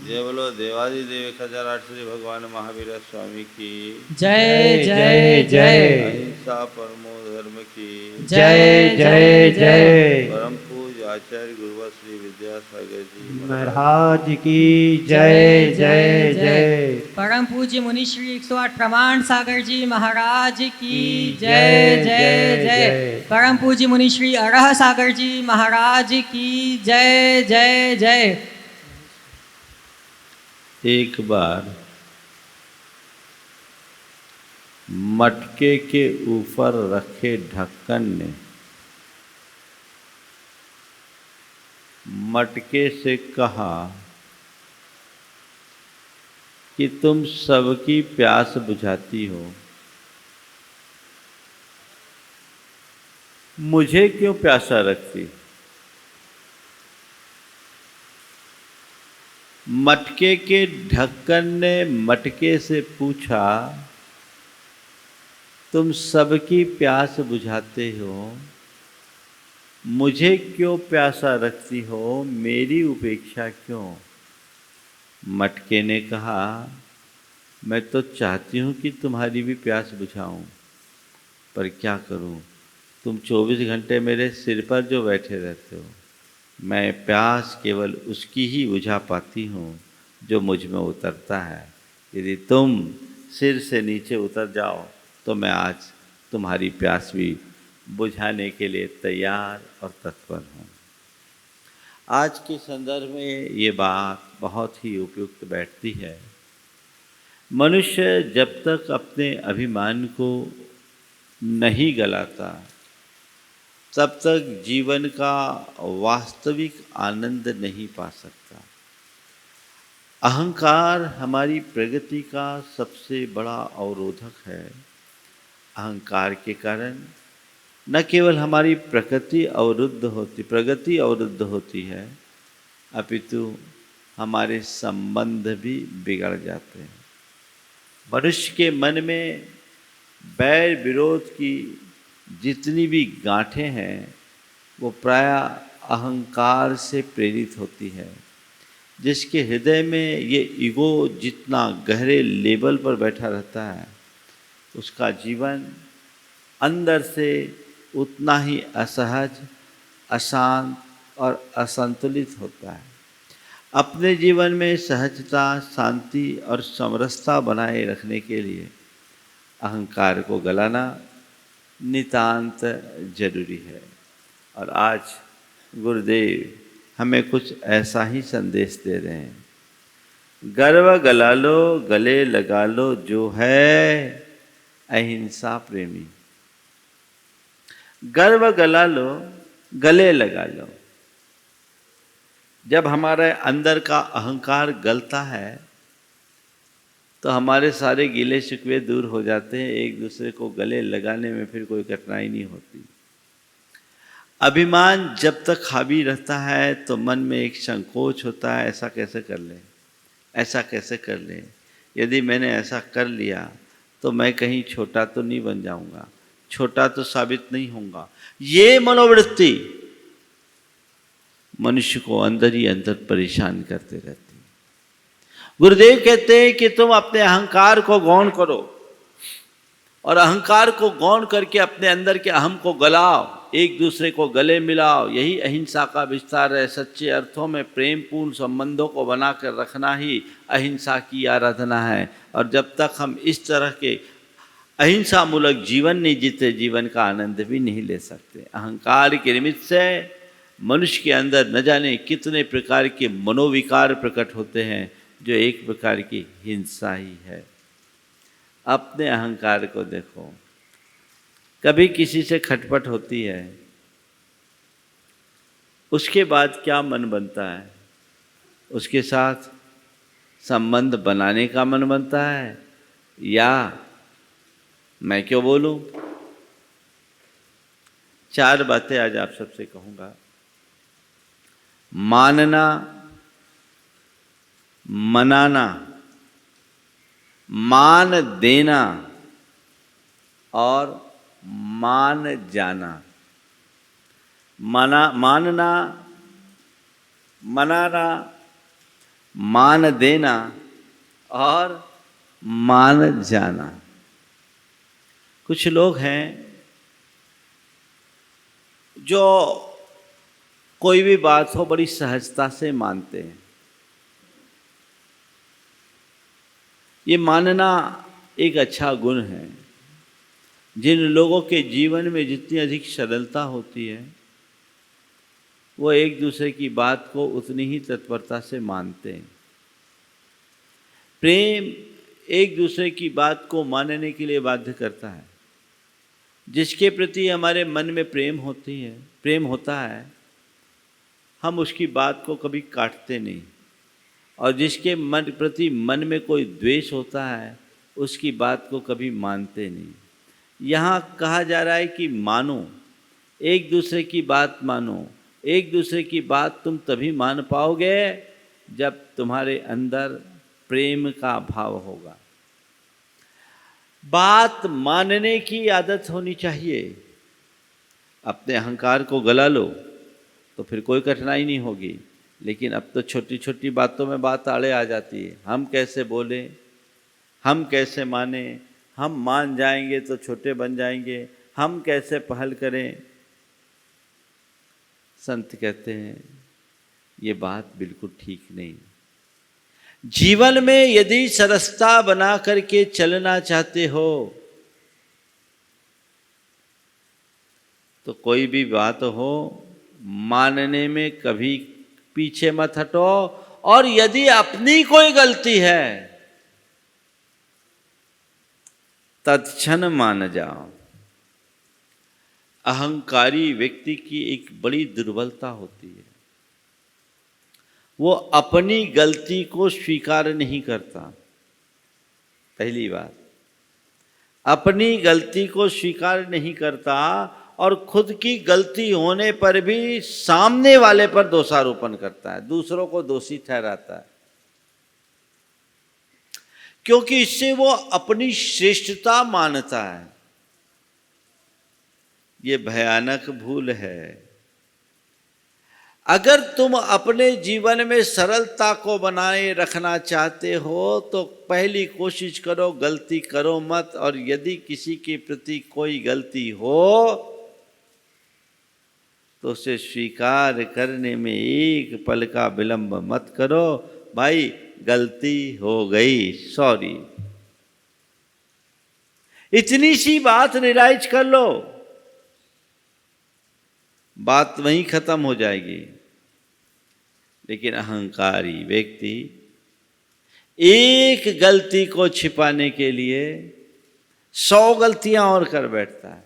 जय बोलो देवादिदेव 1008 श्री भगवान महावीर स्वामी की जय जय जय अहिंसा परमो धर्म की जय जय जय परम पूज आचार्य गुरुवर श्री विद्यासागर जी महाराज की जय जय जय। परम पूज्य मुनि श्री 108 प्रमाण सागर जी महाराज की जय जय जय। परम पूज्य मुनि श्री अरह सागर जी महाराज की जय जय जय। एक बार मटके के ऊपर रखे ढक्कन ने मटके से कहा कि तुम सबकी प्यास बुझाती हो, मुझे क्यों प्यासा रखती? मटके के ढक्कन ने मटके से पूछा, तुम सबकी प्यास बुझाते हो, मुझे क्यों प्यासा रखती हो, मेरी उपेक्षा क्यों? मटके ने कहा, मैं तो चाहती हूँ कि तुम्हारी भी प्यास बुझाऊं, पर क्या करूं, तुम 24 घंटे मेरे सिर पर जो बैठे रहते हो, मैं प्यास केवल उसकी ही बुझा पाती हूँ जो मुझ में उतरता है। यदि तुम सिर से नीचे उतर जाओ तो मैं आज तुम्हारी प्यास भी बुझाने के लिए तैयार और तत्पर हूँ। आज के संदर्भ में ये बात बहुत ही उपयुक्त बैठती है। मनुष्य जब तक अपने अभिमान को नहीं गलाता तब तक जीवन का वास्तविक आनंद नहीं पा सकता। अहंकार हमारी प्रगति का सबसे बड़ा अवरोधक है। अहंकार के कारण न केवल हमारी प्रगति अवरुद्ध होती है, अपितु हमारे संबंध भी बिगड़ जाते हैं। मनुष्य के मन में बैर विरोध की जितनी भी गांठें हैं वो प्रायः अहंकार से प्रेरित होती है। जिसके हृदय में ये ईगो जितना गहरे लेवल पर बैठा रहता है, उसका जीवन अंदर से उतना ही असहज, अशांत और असंतुलित होता है। अपने जीवन में सहजता, शांति और समरसता बनाए रखने के लिए अहंकार को गलाना नितांत जरूरी है। और आज गुरुदेव हमें कुछ ऐसा ही संदेश दे रहे हैं। गर्व गला लो, गले लगा लो जो है अहिंसा प्रेमी। गर्व गला लो, गले लगा लो। जब हमारे अंदर का अहंकार गलता है तो हमारे सारे गिले शिकवे दूर हो जाते हैं, एक दूसरे को गले लगाने में फिर कोई कठिनाई नहीं होती। अभिमान जब तक हावी रहता है तो मन में एक संकोच होता है, ऐसा कैसे कर लें, ऐसा कैसे कर लें, यदि मैंने ऐसा कर लिया तो मैं कहीं छोटा तो नहीं बन जाऊंगा, छोटा तो साबित नहीं होऊंगा। ये मनोवृत्ति मनुष्य को अंदर ही अंदर परेशान करते रहती है। गुरुदेव कहते हैं कि तुम अपने अहंकार को गौण करो और अहंकार को गौण करके अपने अंदर के अहम को गलाओ, एक दूसरे को गले मिलाओ। यही अहिंसा का विस्तार है। सच्चे अर्थों में प्रेम पूर्ण संबंधों को बनाकर रखना ही अहिंसा की आराधना है। और जब तक हम इस तरह के अहिंसा मूलक जीवन नहीं जीते, जीवन का आनंद भी नहीं ले सकते। अहंकार के निमित्त से मनुष्य के अंदर न जाने कितने प्रकार के मनोविकार प्रकट होते हैं, जो एक प्रकार की हिंसा ही है। अपने अहंकार को देखो, कभी किसी से खटपट होती है, उसके बाद क्या मन बनता है? उसके साथ संबंध बनाने का मन बनता है या मैं क्यों बोलूं? 4 बातें आज आप सबसे कहूंगा। मानना, मनाना, मान देना और मान जाना। मानना, मनाना, मान देना और मान जाना। कुछ लोग हैं जो कोई भी बात हो बड़ी सहजता से मानते हैं। ये मानना एक अच्छा गुण है। जिन लोगों के जीवन में जितनी अधिक सरलता होती है वो एक दूसरे की बात को उतनी ही तत्परता से मानते हैं। प्रेम एक दूसरे की बात को मानने के लिए बाध्य करता है। जिसके प्रति हमारे मन में प्रेम होता है, हम उसकी बात को कभी काटते नहीं, और जिसके प्रति मन में कोई द्वेष होता है उसकी बात को कभी मानते नहीं। यहाँ कहा जा रहा है कि मानो, एक दूसरे की बात मानो। एक दूसरे की बात तुम तभी मान पाओगे जब तुम्हारे अंदर प्रेम का भाव होगा। बात मानने की आदत होनी चाहिए। अपने अहंकार को गला लो तो फिर कोई कठिनाई नहीं होगी, लेकिन अब तो छोटी छोटी बातों में बात आड़े आ जाती है। हम कैसे बोले, हम कैसे माने, हम मान जाएंगे तो छोटे बन जाएंगे, हम कैसे पहल करें। संत कहते हैं ये बात बिल्कुल ठीक नहीं। जीवन में यदि सरसता बना करके चलना चाहते हो तो कोई भी बात हो मानने में कभी पीछे मत हटो, और यदि अपनी कोई गलती है तत्क्षण मान जाओ। अहंकारी व्यक्ति की एक बड़ी दुर्बलता होती है, वो अपनी गलती को स्वीकार नहीं करता। पहली बात, अपनी गलती को स्वीकार नहीं करता, और खुद की गलती होने पर भी सामने वाले पर दोषारोपण करता है, दूसरों को दोषी ठहराता है, क्योंकि इससे वो अपनी श्रेष्ठता मानता है। ये भयानक भूल है। अगर तुम अपने जीवन में सरलता को बनाए रखना चाहते हो तो पहली कोशिश करो गलती करो मत, और यदि किसी के प्रति कोई गलती हो तो उसे स्वीकार करने में एक पल का विलंब मत करो। भाई गलती हो गई, सॉरी, इतनी सी बात रियलाइज कर लो, बात वहीं खत्म हो जाएगी। लेकिन अहंकारी व्यक्ति एक गलती को छिपाने के लिए 100 गलतियां और कर बैठता है,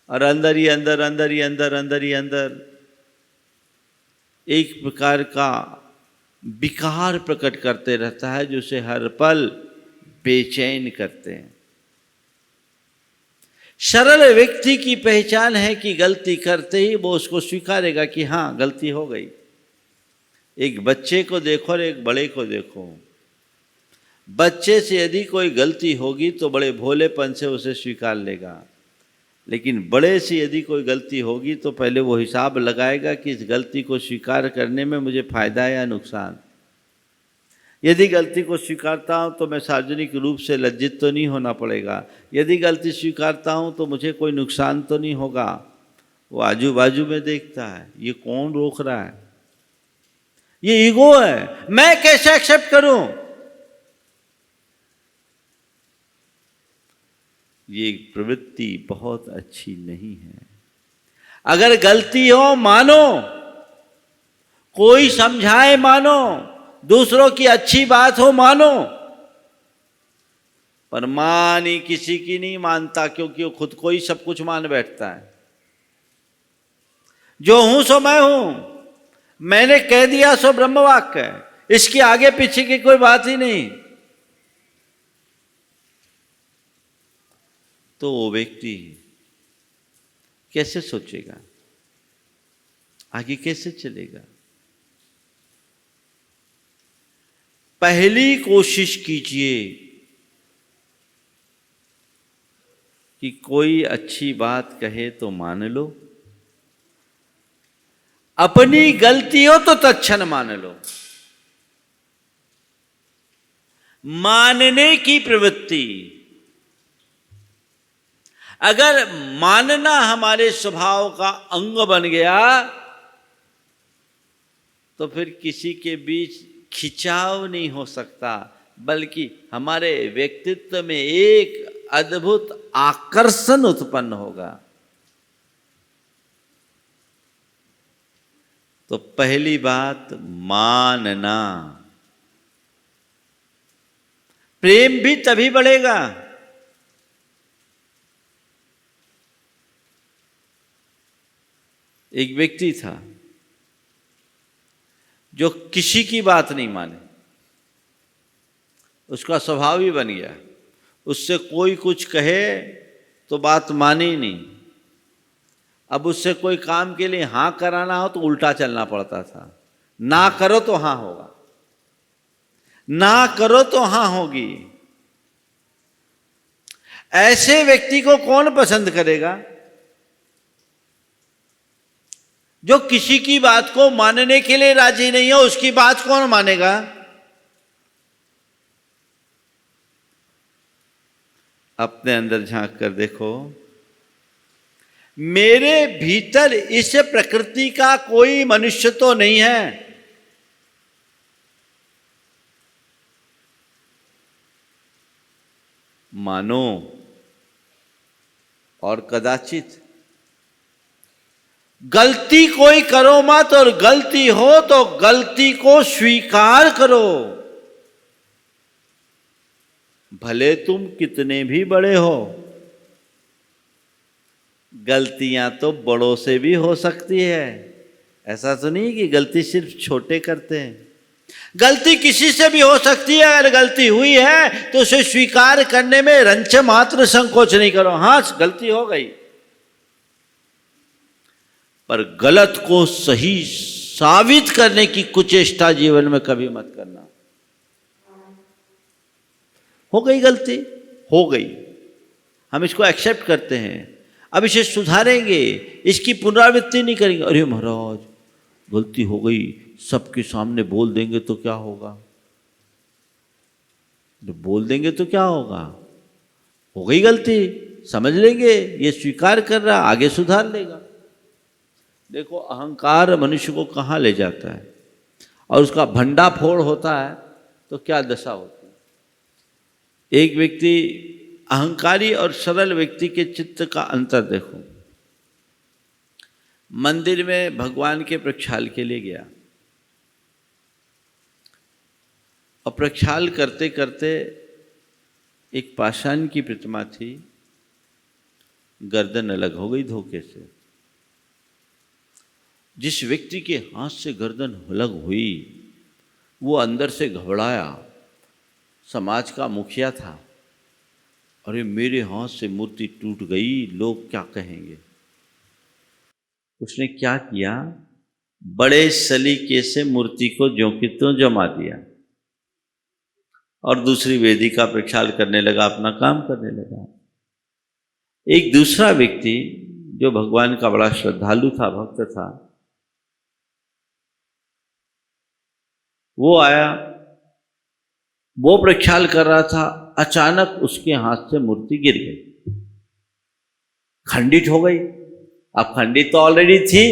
और अंदर ही अंदर अंदर ही अंदर अंदर ही अंदर एक प्रकार का विकार प्रकट करते रहता है, जो उसे हर पल बेचैन करते हैं। सरल व्यक्ति की पहचान है कि गलती करते ही वो उसको स्वीकारेगा कि हाँ गलती हो गई। एक बच्चे को देखो और एक बड़े को देखो, बच्चे से यदि कोई गलती होगी तो बड़े भोलेपन से उसे स्वीकार लेगा, लेकिन बड़े से यदि कोई गलती होगी तो पहले वो हिसाब लगाएगा कि इस गलती को स्वीकार करने में मुझे फायदा है या नुकसान। यदि गलती को स्वीकारता हूँ तो मैं सार्वजनिक रूप से लज्जित तो नहीं होना पड़ेगा, यदि गलती स्वीकारता हूँ तो मुझे कोई नुकसान तो नहीं होगा। वो आजू बाजू में देखता है, ये कौन रोक रहा है, ये ईगो है, मैं कैसे एक्सेप्ट करूं। ये प्रवृत्ति बहुत अच्छी नहीं है। अगर गलती हो मानो, कोई समझाए मानो, दूसरों की अच्छी बात हो मानो, पर मान ही किसी की नहीं मानता, क्योंकि वो खुद को ही सब कुछ मान बैठता है। जो हूं सो मैं हूं, मैंने कह दिया सो ब्रह्मवाक्य है, इसके आगे पीछे की कोई बात ही नहीं। तो वो व्यक्ति कैसे सोचेगा, आगे कैसे चलेगा। पहली कोशिश कीजिए कि कोई अच्छी बात कहे तो मान लो, अपनी गलती हो तो तत्क्षण मान लो। मानने की प्रवृत्ति। अगर मानना हमारे स्वभाव का अंग बन गया तो फिर किसी के बीच खिंचाव नहीं हो सकता, बल्कि हमारे व्यक्तित्व में एक अद्भुत आकर्षण उत्पन्न होगा। तो पहली बात मानना। प्रेम भी तभी बढ़ेगा एक व्यक्ति था जो किसी की बात नहीं माने, उसका स्वभाव ही बन गया। उससे कोई कुछ कहे तो बात माने ही नहीं। अब उससे कोई काम के लिए हाँ कराना हो तो उल्टा चलना पड़ता था। ना करो तो हाँ होगा, ना करो तो हाँ होगी। ऐसे व्यक्ति को कौन पसंद करेगा जो किसी की बात को मानने के लिए राजी नहीं हो? उसकी बात कौन मानेगा? अपने अंदर झांक कर देखो, मेरे भीतर इस प्रकृति का कोई मनुष्य तो नहीं है। मानो और कदाचित गलती कोई करो मत, और गलती हो तो गलती को स्वीकार करो। भले तुम कितने भी बड़े हो, गलतियां तो बड़ों से भी हो सकती है। ऐसा तो नहीं कि गलती सिर्फ छोटे करते हैं। गलती किसी से भी हो सकती है। अगर गलती हुई है तो उसे स्वीकार करने में रंच मात्र संकोच नहीं करो। हाँ, गलती हो गई, पर गलत को सही साबित करने की कुचेष्टा जीवन में कभी मत करना। हो गई गलती, हो गई, हम इसको एक्सेप्ट करते हैं, अब इसे सुधारेंगे, इसकी पुनरावृत्ति नहीं करेंगे। अरे महाराज गलती हो गई, सबके सामने बोल देंगे तो क्या होगा? बोल देंगे तो क्या होगा? हो गई गलती, समझ लेंगे, ये स्वीकार कर रहा, आगे सुधार लेगा। देखो, अहंकार मनुष्य को कहाँ ले जाता है, और उसका भंडाफोड़ होता है तो क्या दशा होती है। एक व्यक्ति, अहंकारी और सरल व्यक्ति के चित्त का अंतर देखो। मंदिर में भगवान के प्रक्षाल के लिए गया, और प्रक्षाल करते करते एक पाषाण की प्रतिमा थी, गर्दन अलग हो गई धोखे से। जिस व्यक्ति के हाथ से गर्दन अलग हुई वो अंदर से घबराया। समाज का मुखिया था। अरे मेरे हाथ से मूर्ति टूट गई, लोग क्या कहेंगे? उसने क्या किया, बड़े सलीके से मूर्ति को ज्यों की त्यों जमा दिया और दूसरी वेदी का प्रक्षाल करने लगा, अपना काम करने लगा। एक दूसरा व्यक्ति जो भगवान का बड़ा श्रद्धालु था, भक्त था, वो आया, वो प्रक्षाल कर रहा था। अचानक उसके हाथ से मूर्ति गिर गई, खंडित हो गई। अब खंडित तो ऑलरेडी थी,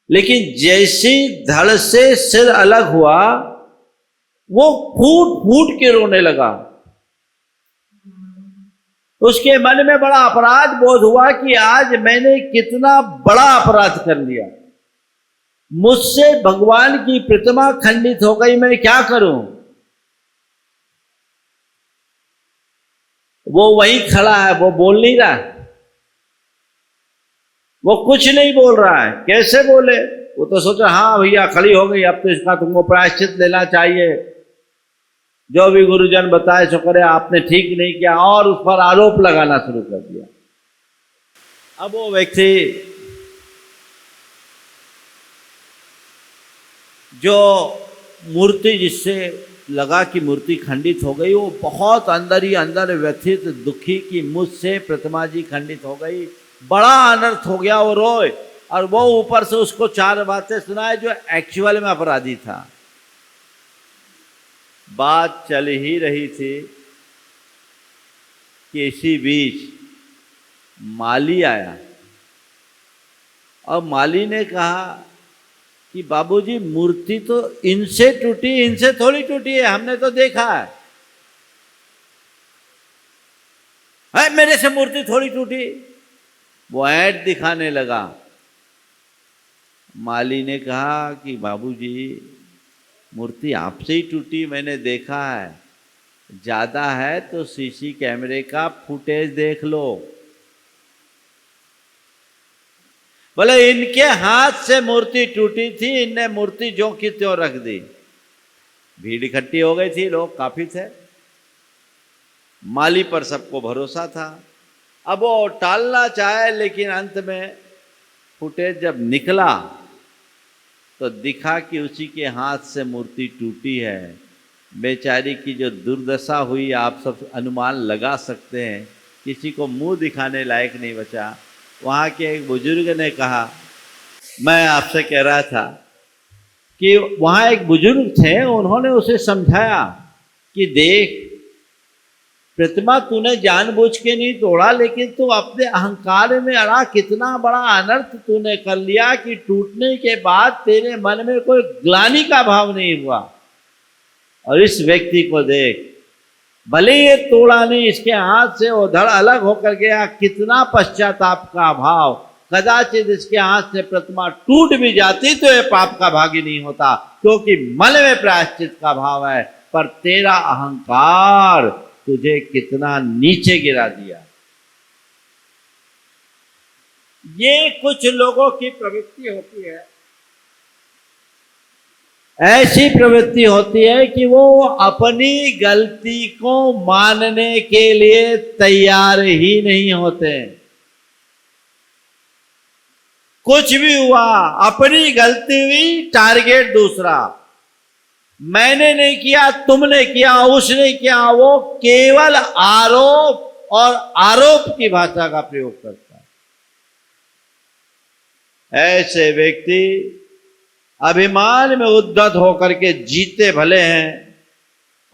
लेकिन जैसे धड़ से सिर अलग हुआ वो फूट फूट के रोने लगा। उसके मन में बड़ा अपराध बोध हुआ कि आज मैंने कितना बड़ा अपराध कर लिया, मुझसे भगवान की प्रतिमा खंडित हो गई, मैं क्या करूं। वो वहीं खड़ा है, वो बोल नहीं रहा है, वो कुछ नहीं बोल रहा है। कैसे बोले? वो तो सोचा हाँ भैया खड़ी हो गई, अब तो इसका तुमको प्रायश्चित लेना चाहिए, जो भी गुरुजन बताए सो करे, आपने ठीक नहीं किया, और उस पर आरोप लगाना शुरू कर दिया। अब वो व्यक्ति जो मूर्ति, जिससे लगा कि मूर्ति खंडित हो गई, वो बहुत अंदर ही अंदर व्यथित, दुखी कि मुझसे प्रतिमा जी खंडित हो गई, बड़ा अनर्थ हो गया। वो रोए, और वो ऊपर से उसको चार बातें सुनाए जो एक्चुअल में अपराधी था। बात चल ही रही थी कि इसी बीच माली आया और माली ने कहा कि बाबूजी मूर्ति तो इनसे टूटी, इनसे थोड़ी टूटी है, हमने तो देखा है मेरे से मूर्ति थोड़ी टूटी। वो ऐड दिखाने लगा। माली ने कहा कि बाबूजी मूर्ति आपसे ही टूटी, मैंने देखा है, ज्यादा है तो सीसी कैमरे का फुटेज देख लो। बोले इनके हाथ से मूर्ति टूटी थी, इनने मूर्ति जो की त्यों रख दी। भीड़ इकट्ठी हो गई थी, लोग काफी थे। माली पर सबको भरोसा था। अब वो टालना चाहे, लेकिन अंत में फुटेज जब निकला तो दिखा कि उसी के हाथ से मूर्ति टूटी है। बेचारी की जो दुर्दशा हुई आप सब अनुमान लगा सकते हैं। किसी को मुंह दिखाने लायक नहीं बचा। वहाँ के एक बुजुर्ग ने कहा, मैं आपसे कह रहा था कि वहाँ एक बुजुर्ग थे, उन्होंने उसे समझाया कि देख प्रतिमा तूने जानबूझ के नहीं तोड़ा, लेकिन तू अपने अहंकार में अड़ा कितना बड़ा अनर्थ तूने कर लिया कि टूटने के बाद तेरे मन में कोई ग्लानि का भाव नहीं हुआ। और इस व्यक्ति को देख, भले ये तोड़ा नहीं, इसके हाथ से वो धड़ अलग होकर गया, कितना पश्चाताप का भाव। कदाचित इसके हाथ से प्रतिमा टूट भी जाती तो ये पाप का भागी नहीं होता, क्योंकि मन में प्रायश्चित का भाव है। पर तेरा अहंकार तुझे कितना नीचे गिरा दिया। ये कुछ लोगों की प्रवृत्ति होती है, ऐसी प्रवृत्ति होती है कि वो अपनी गलती को मानने के लिए तैयार ही नहीं होते। कुछ भी हुआ, अपनी गलती हुई, टारगेट दूसरा। मैंने नहीं किया, तुमने किया, उसने किया। वो केवल आरोप और आरोप की भाषा का प्रयोग करता है। ऐसे व्यक्ति अभिमान में उद्धत होकर के जीते भले हैं,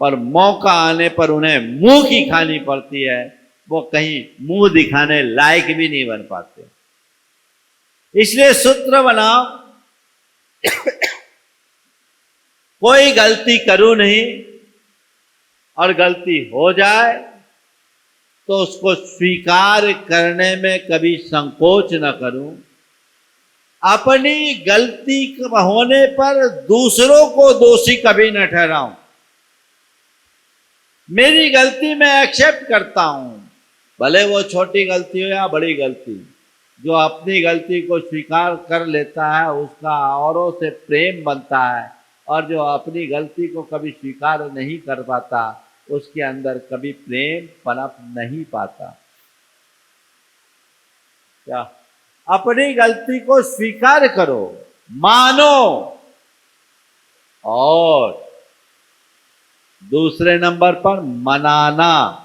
पर मौका आने पर उन्हें मुंह की खानी पड़ती है। वो कहीं मुंह दिखाने लायक भी नहीं बन पाते। इसलिए सूत्र बनाओ, कोई गलती करूं नहीं, और गलती हो जाए तो उसको स्वीकार करने में कभी संकोच न करूं। अपनी गलती होने पर दूसरों को दोषी कभी न ठहराऊं। मेरी गलती मैं एक्सेप्ट करता हूं, भले वो छोटी गलती हो या बड़ी गलती। जो अपनी गलती को स्वीकार कर लेता है उसका औरों से प्रेम बनता है, और जो अपनी गलती को कभी स्वीकार नहीं कर पाता उसके अंदर कभी प्रेम पनप नहीं पाता। क्या? अपनी गलती को स्वीकार करो, मानो, और दूसरे नंबर पर मनाना।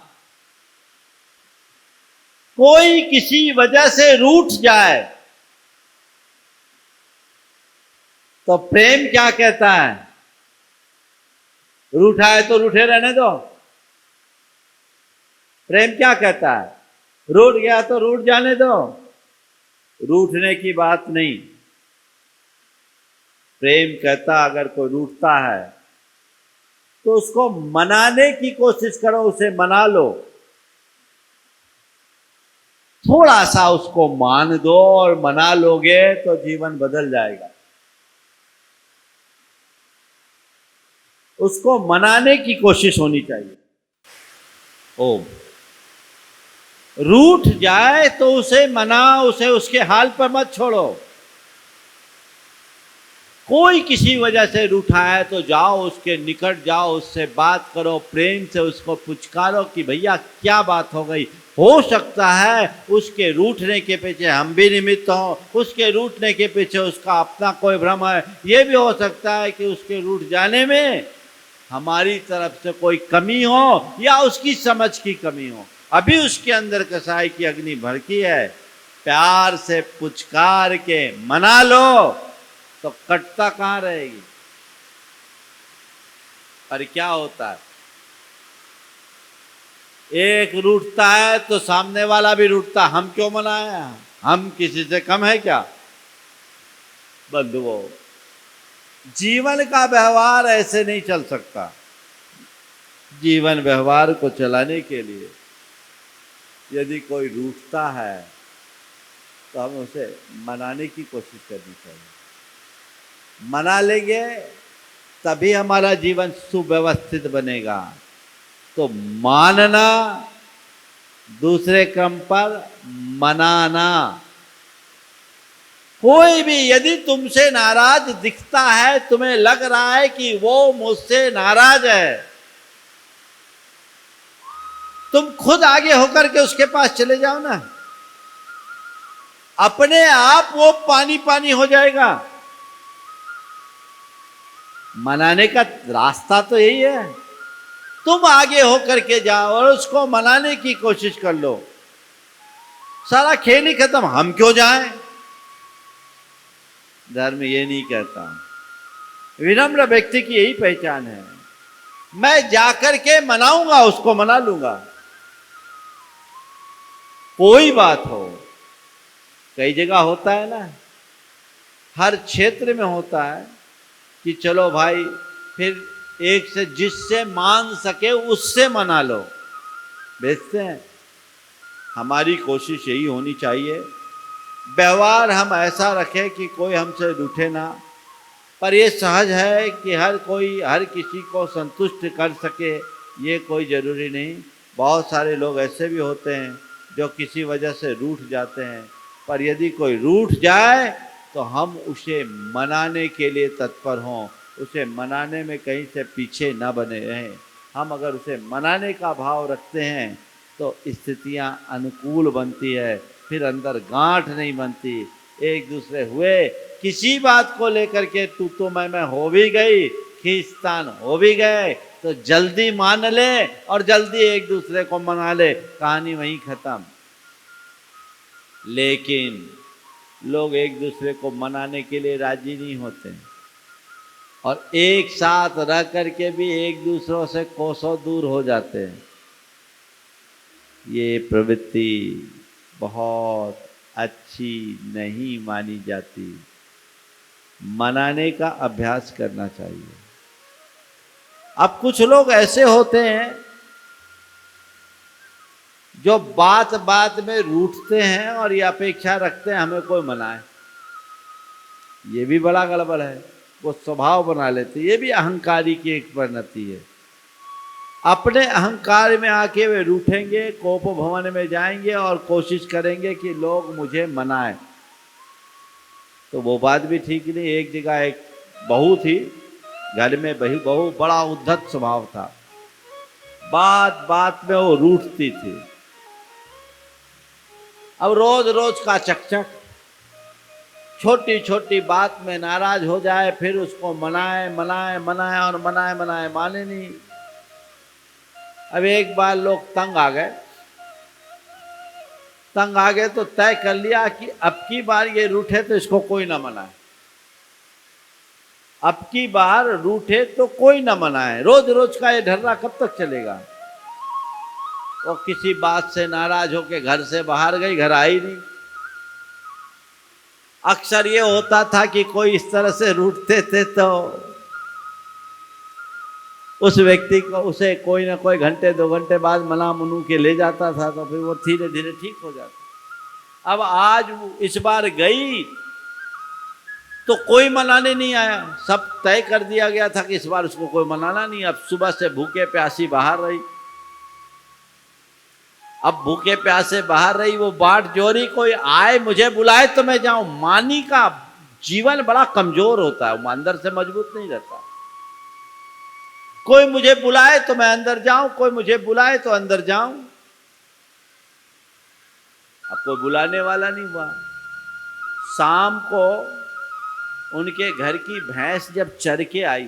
कोई किसी वजह से रूठ जाए तो प्रेम क्या कहता है? रूठा है तो रूठे रहने दो। प्रेम क्या कहता है? रूठ गया तो रूठ जाने दो। रूठने की बात नहीं। प्रेम कहता अगर कोई रूठता है तो उसको मनाने की कोशिश करो, उसे मना लो। थोड़ा सा उसको मान दो और मना लोगे तो जीवन बदल जाएगा। उसको मनाने की कोशिश होनी चाहिए। ओम। रूठ जाए तो उसे मना, उसे उसके हाल पर मत छोड़ो। कोई किसी वजह से रूठा है तो जाओ, उसके निकट जाओ, उससे बात करो, प्रेम से उसको पुचकारो कि भैया क्या बात हो गई। हो सकता है उसके रूठने के पीछे हम भी निमित्त हों, उसके रूठने के पीछे उसका अपना कोई भ्रम है। यह भी हो सकता है कि उसके रूठ जाने में हमारी तरफ से कोई कमी हो या उसकी समझ की कमी हो। अभी उसके अंदर कसाई की अग्नि भड़की है, प्यार से पुचकार के मना लो तो कटता कहाँ रहेगी। पर क्या होता है, एक रूठता है तो सामने वाला भी रूठता, हम क्यों मनाए, हम किसी से कम है क्या। बंधुओं, जीवन का व्यवहार ऐसे नहीं चल सकता। जीवन व्यवहार को चलाने के लिए यदि कोई रूठता है तो हमें उसे मनाने की कोशिश करनी चाहिए। मना लेंगे तभी हमारा जीवन सुव्यवस्थित बनेगा। तो मानना दूसरे क्रम पर मनाना। कोई भी यदि तुमसे नाराज दिखता है, तुम्हें लग रहा है कि वो मुझसे नाराज है, तुम खुद आगे होकर के उसके पास चले जाओ ना, अपने आप वो पानी पानी हो जाएगा। मनाने का रास्ता तो यही है, तुम आगे होकर के जाओ और उसको मनाने की कोशिश कर लो। सारा खेल ही खत्म, हम क्यों जाएं। धर्म ये नहीं कहता। विनम्र व्यक्ति की यही पहचान है, मैं जाकर के मनाऊंगा, उसको मना लूंगा। कोई बात हो, कई जगह होता है ना, हर क्षेत्र में होता है कि चलो भाई फिर एक से जिससे मान सके उससे मना लो। भेजते हैं। हमारी कोशिश यही होनी चाहिए, व्यवहार हम ऐसा रखें कि कोई हमसे रूठे ना। पर ये सहज है कि हर कोई हर किसी को संतुष्ट कर सके, ये कोई ज़रूरी नहीं। बहुत सारे लोग ऐसे भी होते हैं जो किसी वजह से रूठ जाते हैं। पर यदि कोई रूठ जाए तो हम उसे मनाने के लिए तत्पर हों, उसे मनाने में कहीं से पीछे न बने रहें। हम अगर उसे मनाने का भाव रखते हैं तो स्थितियां अनुकूल बनती है, फिर अंदर गांठ नहीं बनती। एक दूसरे हुए किसी बात को लेकर के तू तो मैं हो भी गई, खींचतान हो भी गए, तो जल्दी मान ले और जल्दी एक दूसरे को मना ले, कहानी वहीं खत्म। लेकिन लोग एक दूसरे को मनाने के लिए राजी नहीं होते और एक साथ रह करके भी एक दूसरों से कोसों दूर हो जाते हैं। ये प्रवृत्ति बहुत अच्छी नहीं मानी जाती। मनाने का अभ्यास करना चाहिए। अब कुछ लोग ऐसे होते हैं जो बात बात में रूठते हैं और ये अपेक्षा रखते हैं हमें कोई मनाए। ये भी बड़ा गड़बड़ है। वो स्वभाव बना लेते, ये भी अहंकारी की एक परिणति है। अपने अहंकार में आके वे रूठेंगे, कोप भवन में जाएंगे और कोशिश करेंगे कि लोग मुझे मनाएं। तो वो बात भी ठीक नहीं। एक जगह एक बहू थी, घर में बहू बड़ा उद्धत स्वभाव था, बात बात में वो रूठती थी। अब रोज रोज का चकचक, छोटी छोटी बात में नाराज हो जाए, फिर उसको मनाए मनाए मनाए और मनाए मनाए, माने नहीं। अब एक बार लोग तंग आ गए तो तय कर लिया कि अब की बार ये रूठे तो इसको कोई ना मनाए। अब की बार रूठे तो कोई ना मनाए। रोज रोज का ये ढर्रा कब तक चलेगा। वो किसी बात से नाराज होकर घर से बाहर गई, घर आई नहीं। अक्सर ये होता था कि कोई इस तरह से रूठते थे तो उस व्यक्ति को उसे कोई ना कोई घंटे 2 घंटे बाद मना मनु के ले जाता था, तो फिर वो धीरे धीरे ठीक हो जाता। अब आज इस बार गई तो कोई मनाने नहीं आया। सब तय कर दिया गया था कि इस बार उसको कोई मनाना नहीं। अब सुबह से भूखे प्यासी बाहर रही। अब भूखे प्यासे बाहर रही, वो बाट जोरी, कोई आए मुझे बुलाए तो मैं जाऊं। मानी का जीवन बड़ा कमजोर होता है, वो अंदर से मजबूत नहीं रहता। कोई मुझे बुलाए तो मैं अंदर जाऊं, कोई मुझे बुलाए तो अंदर जाऊं। अब कोई बुलाने वाला नहीं हुआ। शाम को उनके घर की भैंस जब चर के आई,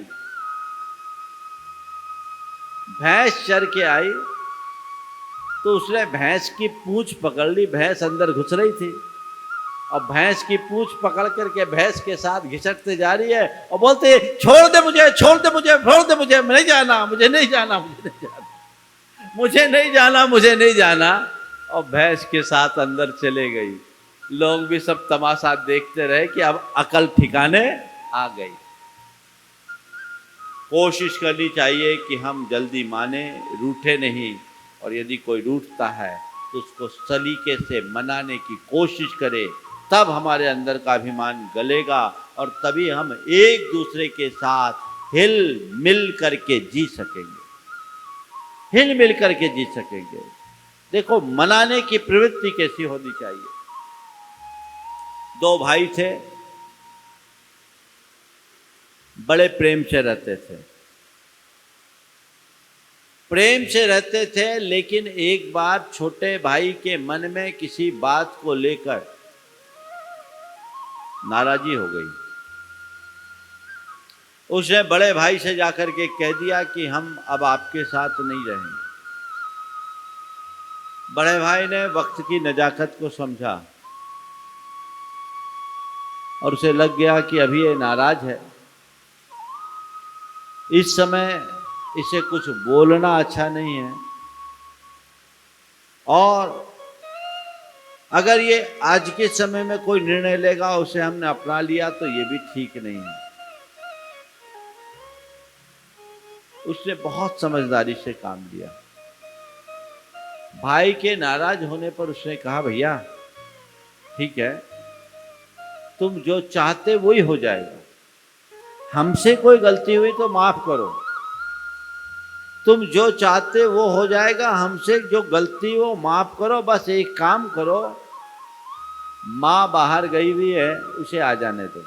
तो उसने भैंस की पूंछ पकड़ ली। भैंस अंदर घुस रही थी। और भैंस की पूंछ पकड़ करके भैंस के साथ घिसटते जा रही है और बोलते है, छोड़ दे मुझे, छोड़ दे मुझे, छोड़ दे मुझे, मैं नहीं जाना, मुझे नहीं जाना, मुझे नहीं जाना, मुझे नहीं जाना, मुझे नहीं जाना। और भैंस के साथ अंदर चले गई। लोग भी सब तमाशा देखते रहे कि अब अकल ठिकाने आ गई। कोशिश करनी चाहिए कि हम जल्दी माने, रूठे नहीं, और यदि कोई रूठता है तो उसको सलीके से मनाने की कोशिश करें, तब हमारे अंदर का अभिमान गलेगा और तभी हम एक दूसरे के साथ हिल मिल करके जी सकेंगे, हिल मिल करके जी सकेंगे। देखो, मनाने की प्रवृत्ति कैसी होनी चाहिए। दो भाई थे, बड़े प्रेम से रहते थे, प्रेम से रहते थे, लेकिन एक बार छोटे भाई के मन में किसी बात को लेकर नाराजी हो गई। उसने बड़े भाई से जाकर के कह दिया कि हम अब आपके साथ नहीं रहेंगे। बड़े भाई ने वक्त की नजाकत को समझा और उसे लग गया कि अभी ये नाराज है, इस समय इसे कुछ बोलना अच्छा नहीं है, और अगर ये आज के समय में कोई निर्णय लेगा उसे हमने अपना लिया तो ये भी ठीक नहीं है। उसने बहुत समझदारी से काम लिया। भाई के नाराज होने पर उसने कहा, भैया ठीक है, तुम जो चाहते वही हो जाएगा, हमसे कोई गलती हुई तो माफ करो, तुम जो चाहते वो हो जाएगा, हमसे जो गलती वो माफ करो, बस एक काम करो, माँ बाहर गई हुई है, उसे आ जाने दो,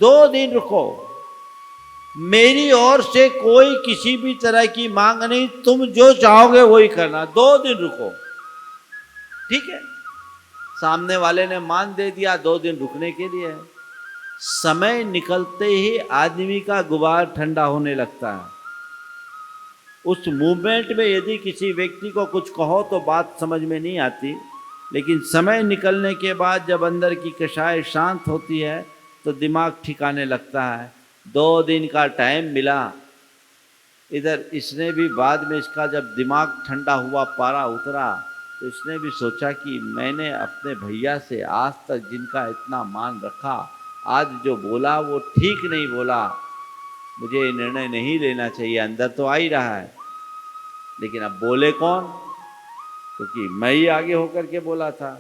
2 दिन रुको, मेरी ओर से कोई किसी भी तरह की मांग नहीं, तुम जो चाहोगे वही करना, 2 दिन रुको। ठीक है, सामने वाले ने मान दे दिया 2 दिन रुकने के लिए। समय निकलते ही आदमी का गुबार ठंडा होने लगता है। उस मूवमेंट में यदि किसी व्यक्ति को कुछ कहो तो बात समझ में नहीं आती, लेकिन समय निकलने के बाद जब अंदर की कषाय शांत होती है तो दिमाग ठिकाने लगता है। 2 दिन का टाइम मिला। इधर इसने भी बाद में, इसका जब दिमाग ठंडा हुआ, पारा उतरा, तो इसने भी सोचा कि मैंने अपने भैया से आज तक जिनका इतना मान रखा, आज जो बोला वो ठीक नहीं बोला, मुझे निर्णय नहीं लेना चाहिए। अंदर तो आ ही रहा है, लेकिन अब बोले कौन, क्योंकि मैं ही आगे होकर के बोला था।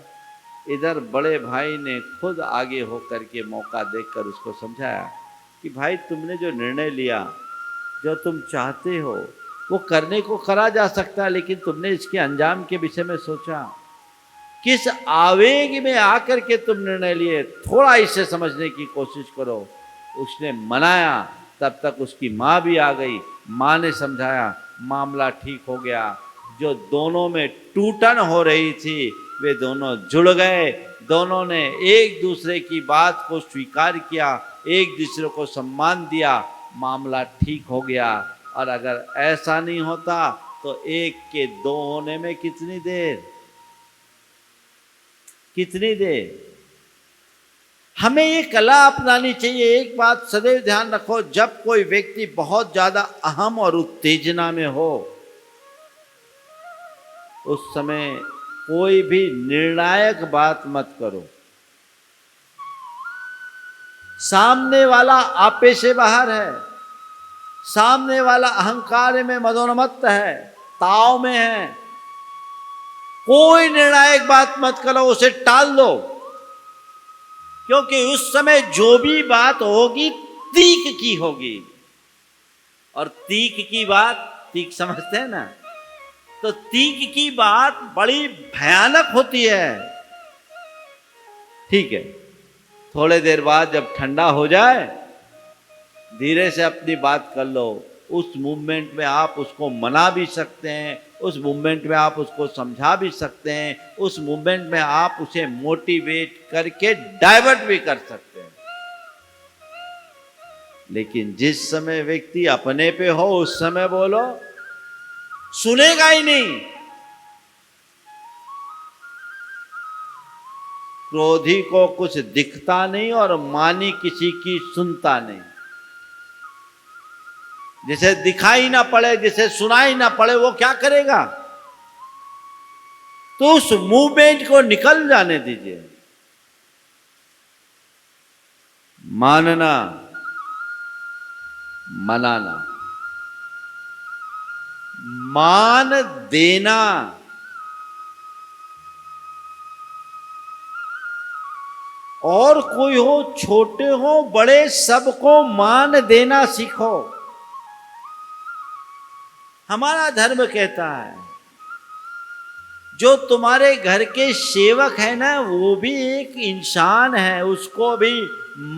इधर बड़े भाई ने खुद आगे होकर के मौका देखकर उसको समझाया कि भाई, तुमने जो निर्णय लिया, जो तुम चाहते हो वो करने को करा जा सकता है, लेकिन तुमने इसके अंजाम के विषय में सोचा, किस आवेग में आकर के तुम निर्णय लिए, थोड़ा इसे समझने की कोशिश करो। उसने मनाया, तब तक उसकी माँ भी आ गई। माँ ने समझाया, मामला ठीक हो गया। जो दोनों में टूटन हो रही थी वे दोनों जुड़ गए। दोनों ने एक दूसरे की बात को स्वीकार किया, एक दूसरे को सम्मान दिया, मामला ठीक हो गया। और अगर ऐसा नहीं होता तो 1 के 2 होने में कितनी देर, कितनी देर। हमें ये कला अपनानी चाहिए। एक बात सदैव ध्यान रखो, जब कोई व्यक्ति बहुत ज्यादा अहम और उत्तेजना में हो, उस समय कोई भी निर्णायक बात मत करो। सामने वाला आपे से बाहर है, सामने वाला अहंकार में मदोन्मत्त है, ताव में है, कोई निर्णायक बात मत करो, उसे टाल दो। क्योंकि उस समय जो भी बात होगी तीख की होगी, और तीख की बात, तीख समझते हैं ना, तो तीख की बात बड़ी भयानक होती है। ठीक है, थोड़े देर बाद जब ठंडा हो जाए, धीरे से अपनी बात कर लो। उस मूवमेंट में आप उसको मना भी सकते हैं, उस मूवमेंट में आप उसको समझा भी सकते हैं, उस मूवमेंट में आप उसे मोटिवेट करके डाइवर्ट भी कर सकते हैं। लेकिन जिस समय व्यक्ति अपने पे हो उस समय बोलो, सुनेगा ही नहीं। क्रोधी को कुछ दिखता नहीं और मानी किसी की सुनता नहीं। जिसे दिखाई ना पड़े, जिसे सुनाई ना पड़े, वो क्या करेगा? तो उस मूवमेंट को निकल जाने दीजिए। मानना, मनाना, मान देना, और कोई हो, छोटे हो बड़े, सबको मान देना सीखो। हमारा धर्म कहता है जो तुम्हारे घर के सेवक है ना, वो भी एक इंसान है, उसको भी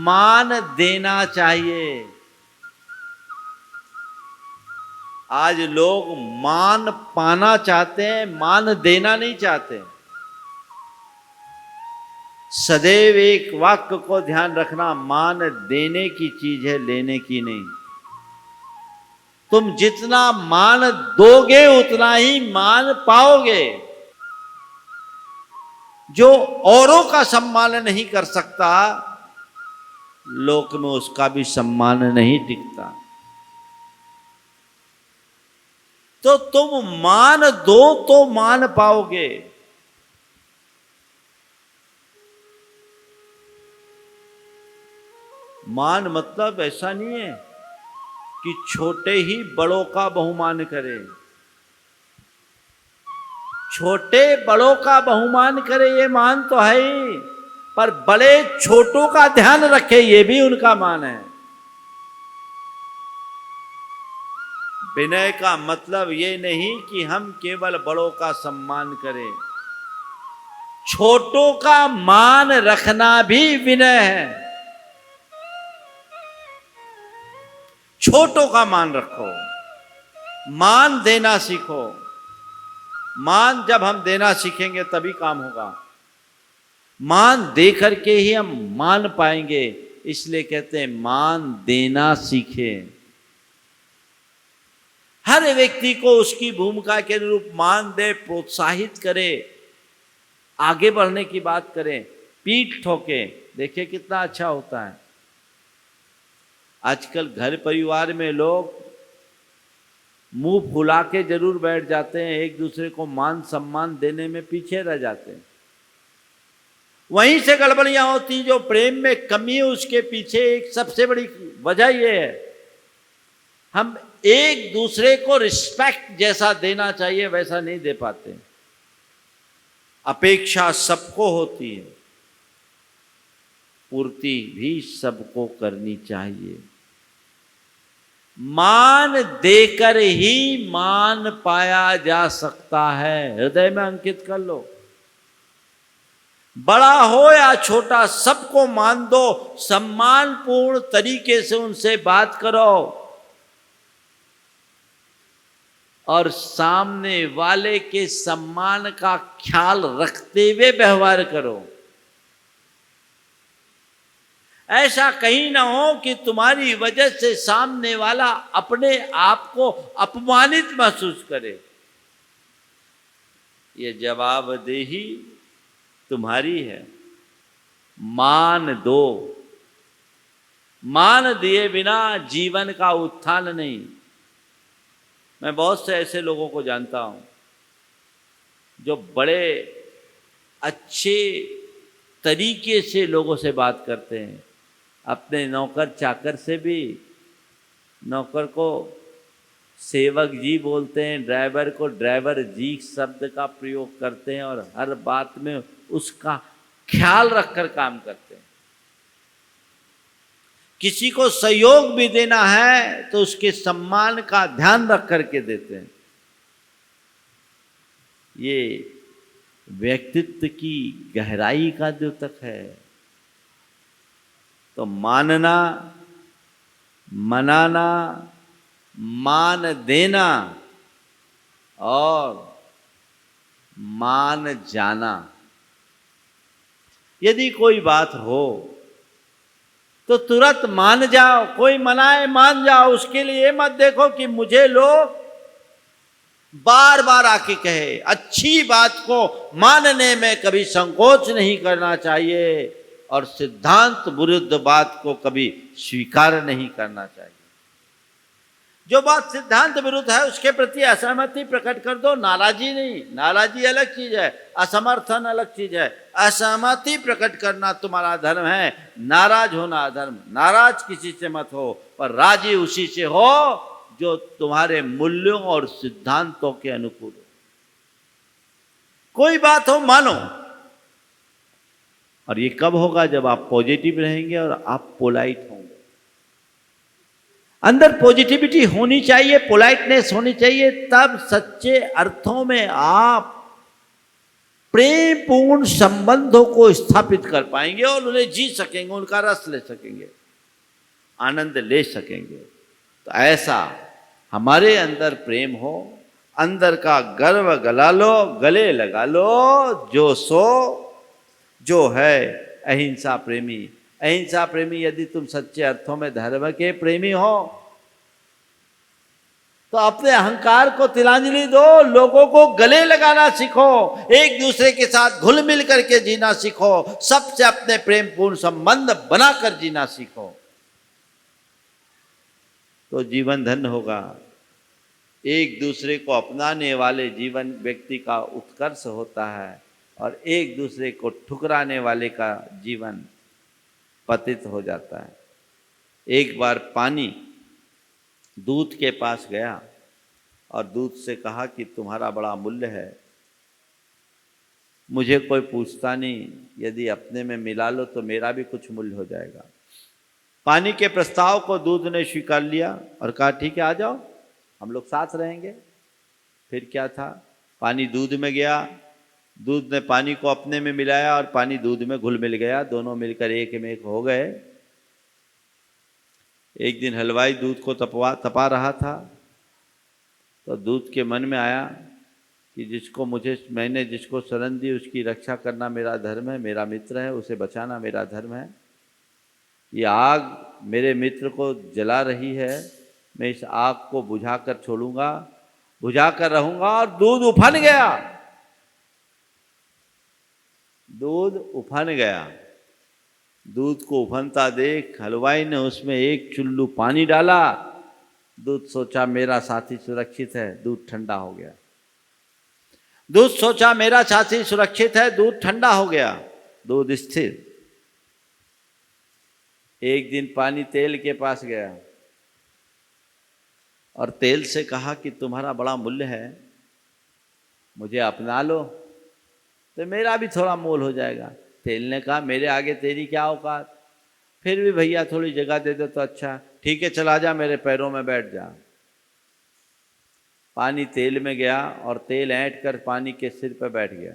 मान देना चाहिए। आज लोग मान पाना चाहते हैं, मान देना नहीं चाहते। सदैव एक वाक्य को ध्यान रखना, मान देने की चीज है, लेने की नहीं। तुम जितना मान दोगे उतना ही मान पाओगे। जो औरों का सम्मान नहीं कर सकता, लोक में उसका भी सम्मान नहीं टिकता। तो तुम मान दो तो मान पाओगे। मान मतलब ऐसा नहीं है कि छोटे ही बड़ों का बहुमान करे। छोटे बड़ों का बहुमान करे ये मान तो है ही, पर बड़े छोटों का ध्यान रखे ये भी उनका मान है। विनय का मतलब ये नहीं कि हम केवल बड़ों का सम्मान करें, छोटों का मान रखना भी विनय है। छोटों का मान रखो, मान देना सीखो। मान जब हम देना सीखेंगे तभी काम होगा। मान दे करके ही हम मान पाएंगे। इसलिए कहते हैं मान देना सीखें। हर व्यक्ति को उसकी भूमिका के अनुरूप मान दे, प्रोत्साहित करे, आगे बढ़ने की बात करें, पीठ ठोके। देखिए कितना अच्छा होता है। आजकल घर परिवार में लोग मुंह फुला के जरूर बैठ जाते हैं, एक दूसरे को मान सम्मान देने में पीछे रह जाते हैं। वहीं से गड़बड़ियां होती। जो प्रेम में कमी है उसके पीछे एक सबसे बड़ी वजह यह है, हम एक दूसरे को रिस्पेक्ट जैसा देना चाहिए वैसा नहीं दे पाते। अपेक्षा सबको होती है, पूर्ति भी सबको करनी चाहिए। मान देकर ही मान पाया जा सकता है। हृदय में अंकित कर लो। बड़ा हो या छोटा सबको मान दो, सम्मानपूर्ण तरीके से उनसे बात करो और सामने वाले के सम्मान का ख्याल रखते हुए व्यवहार करो। ऐसा कहीं ना हो कि तुम्हारी वजह से सामने वाला अपने आप को अपमानित महसूस करे। ये जवाबदेही तुम्हारी है। मान दो। मान दिए बिना जीवन का उत्थान नहीं। मैं बहुत से ऐसे लोगों को जानता हूं जो बड़े अच्छे तरीके से लोगों से बात करते हैं। अपने नौकर चाकर से भी, नौकर को सेवक जी बोलते हैं, ड्राइवर को ड्राइवर जी शब्द का प्रयोग करते हैं और हर बात में उसका ख्याल रखकर काम करते हैं। किसी को सहयोग भी देना है तो उसके सम्मान का ध्यान रख करके देते हैं। ये व्यक्तित्व की गहराई का द्योतक है। तो मानना, मनाना, मान देना और मान जाना। यदि कोई बात हो तो तुरंत मान जाओ। कोई मनाए मान जाओ। उसके लिए मत देखो कि मुझे लोग बार बार आके कहे, अच्छी बात को मानने में कभी संकोच नहीं करना चाहिए और सिद्धांत विरुद्ध बात को कभी स्वीकार नहीं करना चाहिए। जो बात सिद्धांत विरुद्ध है उसके प्रति असहमति प्रकट कर दो, नाराजी नहीं। नाराजी अलग चीज है, असमर्थन अलग चीज है। असहमति प्रकट करना तुम्हारा धर्म है, नाराज होना अधर्म। नाराज किसी से मत हो, पर राजी उसी से हो जो तुम्हारे मूल्यों और सिद्धांतों के अनुकूल हो। कोई बात हो मानो। और ये कब होगा? जब आप पॉजिटिव रहेंगे और आप पोलाइट होंगे। अंदर पॉजिटिविटी होनी चाहिए, पोलाइटनेस होनी चाहिए, तब सच्चे अर्थों में आप प्रेम पूर्ण संबंधों को स्थापित कर पाएंगे और उन्हें जी सकेंगे, उनका रस ले सकेंगे, आनंद ले सकेंगे। तो ऐसा हमारे अंदर प्रेम हो, अंदर का गर्व गला लो, गले लगा लो। जो है अहिंसा प्रेमी। अहिंसा प्रेमी यदि तुम सच्चे अर्थों में धर्म के प्रेमी हो तो अपने अहंकार को तिलांजलि दो, लोगों को गले लगाना सीखो, एक दूसरे के साथ घुल मिल करके जीना सीखो, सबसे अपने प्रेम पूर्ण संबंध बनाकर जीना सीखो, तो जीवन धन्य होगा। एक दूसरे को अपनाने वाले जीवन व्यक्ति का उत्कर्ष होता है और एक दूसरे को ठुकराने वाले का जीवन पतित हो जाता है। एक बार पानी दूत के पास गया और दूत से कहा कि तुम्हारा बड़ा मूल्य है, मुझे कोई पूछता नहीं, यदि अपने में मिला लो तो मेरा भी कुछ मूल्य हो जाएगा। पानी के प्रस्ताव को दूत ने स्वीकार लिया और कहा ठीक है आ जाओ, हम लोग साथ रहेंगे। फिर क्या था, पानी दूध में गया, दूध ने पानी को अपने में मिलाया और पानी दूध में घुल मिल गया, दोनों मिलकर एक में एक हो गए। एक दिन हलवाई दूध को तपा रहा था तो दूध के मन में आया कि मैंने जिसको शरण दी उसकी रक्षा करना मेरा धर्म है, मेरा मित्र है, उसे बचाना मेरा धर्म है। ये आग मेरे मित्र को जला रही है, मैं इस आग को बुझाकर छोड़ूंगा, बुझाकर रहूंगा। और दूध उफन गया, दूध उफन गया। दूध को उफनता देख हलवाई ने उसमें एक चुल्लू पानी डाला। दूध सोचा मेरा साथी सुरक्षित है, दूध ठंडा हो गया। दूध सोचा मेरा साथी सुरक्षित है, दूध ठंडा हो गया, दूध स्थिर। एक दिन पानी तेल के पास गया और तेल से कहा कि तुम्हारा बड़ा मूल्य है, मुझे अपना लो तो मेरा भी थोड़ा मोल हो जाएगा। तेल ने कहा मेरे आगे तेरी क्या औकात, फिर भी भैया थोड़ी जगह दे दो तो अच्छा। ठीक है चला जा, मेरे पैरों में बैठ जा। पानी तेल में गया और तेल ऐंठ कर पानी के सिर पर बैठ गया।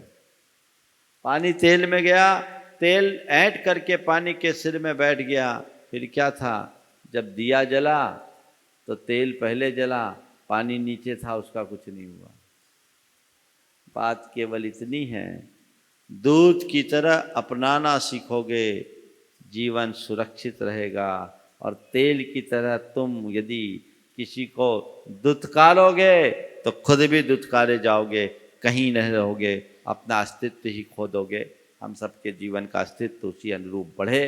पानी तेल में गया, तेल ऐंठ करके पानी के सिर में बैठ गया। फिर क्या था, जब दिया जला तो तेल पहले जला, पानी नीचे था, उसका कुछ नहीं हुआ। बात केवल इतनी है, दूध की तरह अपनाना सीखोगे, जीवन सुरक्षित रहेगा। और तेल की तरह तुम यदि किसी को दुत्कारोगे तो खुद भी दुत्कारे जाओगे, कहीं नहीं रहोगे, अपना अस्तित्व ही खो दोगे। हम सबके जीवन का अस्तित्व उसी अनुरूप बढ़े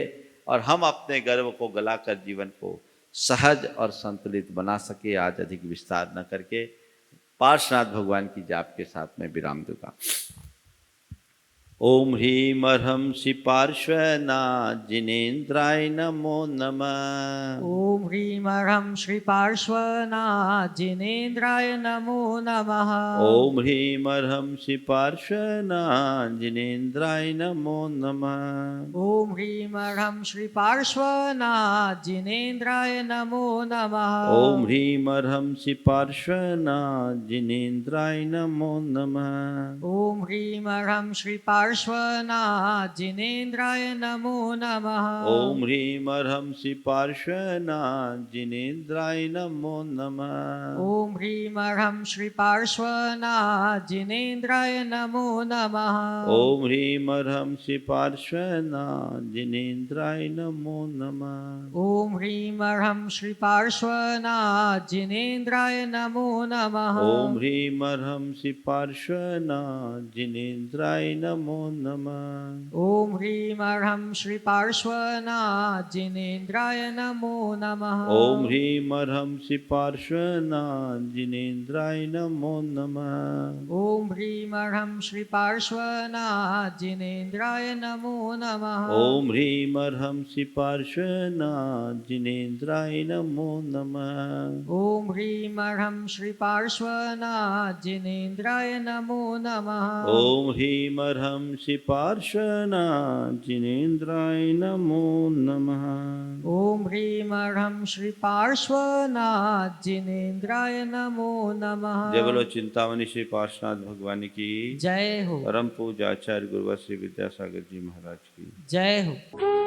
और हम अपने गर्व को गलाकर जीवन को सहज और संतुलित बना सके। आज अधिक विस्तार न करके पार्श्वनाथ भगवान की जाप के साथ में विराम दूंगा। ओम ह्रीम अर्हंसि पार्श्वनाथ जिनेन्द्राय नमो नमः। ओम ह्रीं अर्हं श्री पार्श्वनाथ जिनेन्द्राय नमो नमः। ओम ह्रीम अर्हंसि पार्श्वनाथ जिनेन्द्राय नमो नमः। ओम ह्रीं अर्हं श्री पार्श्वनाथ जिनेन्द्राय नमो नमः। ओम ह्रीम अर्हंसि पार्श्वनाथ जिनेन्द्राय नमो नमः। ओम ह्रीं अर्हं श्री पार्श्वनाथ पार्श्वनाथ जिनेन्द्राय नमो नमः। ओम ह्रीं अर्हं श्री पार्श्वनाथ जिनेन्द्राय नमो नमः। ओम ह्रीं अर्हं श्री पार्श्वनाथ जिनेन्द्राय नमो नमः। ओम ह्रीं अर्हं श्री पार्श्वनाथ जिनेन्द्राय नमो नमः। ओम ह्रीं अर्हं श्री पार्श्वनाथ जिनेन्द्राय नमो नमः। ओम ह्रीं अर्हं श्री पार्श्वनाथ जिनेन्द्राय नमो नमः। ओम ह्रीं अर्हं श्री पार्श्वनाथ जिनेन्द्राय नमो नमः। ओम ह्रीं अर्हं श्री पार्श्वनाथ जिनेन्द्राय नमो नमः। ओम ह्रीं अर्हं श्री पार्श्वनाथ जिनेन्द्राय नमो नमः। ओम ह्रीं अर्हं श्री पार्श्वनाथ जिनेन्द्राय नमो नमः। ओम ह्रीं अर्हं श्री पार्श्वनाथ जिनेन्द्राय नमो नमः। ओम ह्रीं अर्हं श्री पार्श्वनाथ जिनेन्द्राय नमो नमः। ओम ह्रीं अर्हं श्री पार्श्वनाथ जिनेन्द्राय नमो नमः। जय बोलो चिंतामणि श्री पार्श्वनाथ भगवान की जय हो। परम पूज्य आचार्य गुरुवर श्री विद्यासागर जी महाराज की जय हो।